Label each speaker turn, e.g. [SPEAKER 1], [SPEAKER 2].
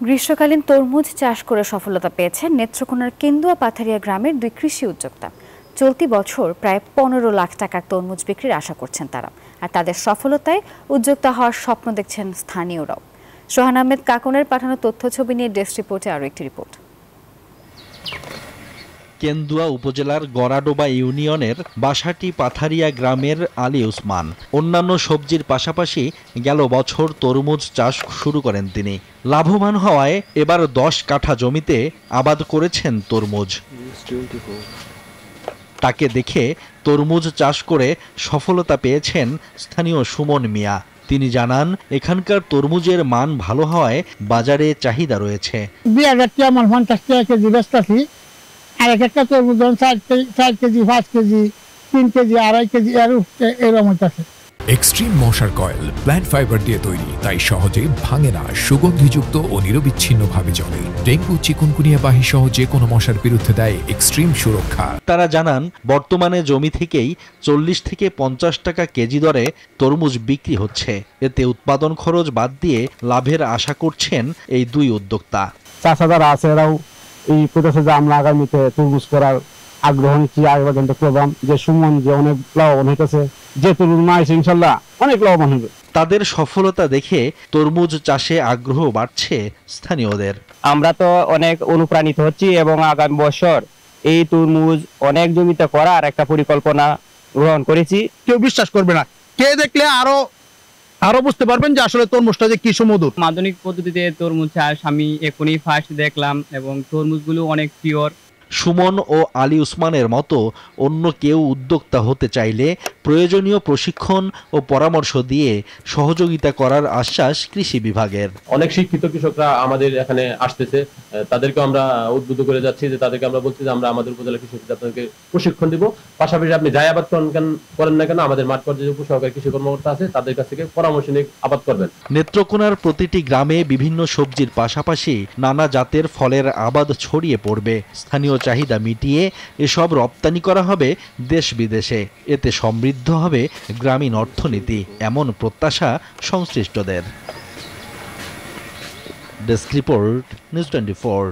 [SPEAKER 1] গ্রীষ্মকালীন তরমুজ চাষ করে সফলতা পেয়েছেন নেত্রকোনার কেন্দুয়া পাথারিয়া গ্রামের দুই কৃষি উদ্যোক্তা। চলতি বছর প্রায় 15 লাখ টাকার তরমুজ বিক্রির আশা করছেন তারা। আর তাদের সফলতায় উদ্যোক্তা হওয়ার স্বপ্ন দেখছেন স্থানীয়রাও। সোহান আহমেদ কাকনের পাঠানো তথ্য ছবি নিয়ে ডেস্ক রিপোর্টে আরও একটি রিপোর্ট।
[SPEAKER 2] কেন্দুয়া উপজেলার গড়াডোবা ইউনিয়নের বাসাটি পাথারিয়া গ্রামের আলী উসমান অন্যান্য সবজির পাশাপাশি গেল বছর তরমুজ চাষ শুরু করেন তিনি। লাভবান হওয়ায় এবার 10 কাঠা জমিতে আবাদ করেছেন তরমুজ। তাকে দেখে তরমুজ চাষ করে সফলতা পেয়েছেন স্থানীয় সুমন মিয়া। তিনি জানান, এখানকার তরমুজের মান ভালো হওয়ায় বাজারে চাহিদা রয়েছে।
[SPEAKER 3] 2000 টাকা মান 50 টাকা কেজি বেচতাছি। আর একটা তরমুজ 4 কেজি 5 কেজি 3 কেজি 2.5 কেজি এরকম হইতাছে।
[SPEAKER 4] এক্সট্রিম মশার কয়েল প্ল্যান্ট ফাইবার দিয়ে তৈরি, তাই সহজে ভাঙে না, সুগন্ধিযুক্ত ও নিরবিচ্ছিন্নভাবে জ্বলে। ডেঙ্গু, চিকুনগুনিয়া বাহি সহ যে কোনো মশার বিরুদ্ধে দেয় এক্সট্রিম সুরক্ষা।
[SPEAKER 2] তারা জানান, বর্তমানে জমি থেকেই 40 থেকে 50 টাকা কেজি দরে তরমুজ বিক্রি হচ্ছে। এতে উৎপাদন খরচ বাদ দিয়ে লাভের আশা করছেন এই দুই উদ্যোক্তা।
[SPEAKER 5] চাষাদারা আছে, এরাও এই প্রদেশে যে আমরা আগামীতে তরমুজ করার আগ্রহ নিচ্ছি। আগে পর্যন্ত প্রোগ্রাম যে সুমন যে অনেক লাভবান হইতেছে, যে তরমুজ না এসে ইনশাল্লাহ অনেক লাভবান হবে।
[SPEAKER 2] তাদের সফলতা দেখে তরমুজ চাষে আগ্রহ বাড়ছে স্থানীয়দের।
[SPEAKER 6] আমরা তো অনেক অনুপ্রাণিত হচ্ছি এবং আগামী বছর এই তরমুজ অনেক জমিতে করার একটা পরিকল্পনা গ্রহণ করেছি।
[SPEAKER 7] কেউ বিশ্বাস করবে না, কে দেখলে আরো বুঝতে পারবেন যে আসলে তরমুজটা যে কি সুমধুর।
[SPEAKER 8] আধুনিক পদ্ধতিতে তরমুজ চাষ আমি এখনই ফার্স্ট দেখলাম এবং তরমুজগুলো অনেক পিওর।
[SPEAKER 2] সুমন ও আলী উসমানের মতো অন্য কেউ উদ্যোক্তা হতে চাইলে প্রয়োজনীয় প্রশিক্ষণ ও পরামর্শ দিয়ে সহযোগিতা করার আশ্বাস কৃষি বিভাগের।
[SPEAKER 9] অনেক শিক্ষিত কৃষকরা আমাদের এখানে আসতেছে, তাদেরকে আমরা উদ্বুদ্ধ করে যাচ্ছি, যে তাদেরকে আমরা বলছি যে আমরা আমাদের উপজেলা কৃষি আপনাদেরকে প্রশিক্ষণ দিব। পাশাপাশি আপনি যাই আবাদ করেন না কেন, আমাদের মাঠ পর্যায়ে উপসহকারী কৃষি কর্মকর্তা আছে, তাদের কাছ থেকে পরামর্শ নিয়ে আবাদ করবেন।
[SPEAKER 2] নেত্রকোনার প্রতিটি গ্রামে বিভিন্ন সবজির পাশাপাশি নানা জাতের ফলের আবাদ ছড়িয়ে পড়বে। স্থানীয় চাহিদা মিটিয়ে এসব রপ্তানি করা হবে দেশ বিদেশে। এতে সমৃদ্ধ হবে গ্রামীণ অর্থনীতি, এমন প্রত্যাশা সংশ্লিষ্টদের। Desk report, news 24।